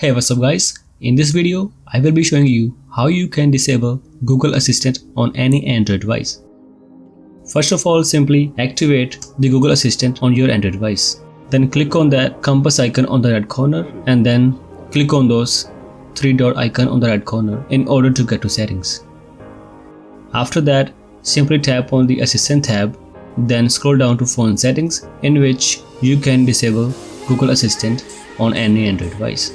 Hey, what's up guys? In this video, I will be showing you how you can disable Google Assistant on any Android device. First of all, simply activate the Google Assistant on your Android device. Then click on that compass icon on the right corner and then click on those three dot icon on the right corner in order to get to settings. After that, simply tap on the Assistant tab, then scroll down to phone settings in which you can disable Google Assistant on any Android device.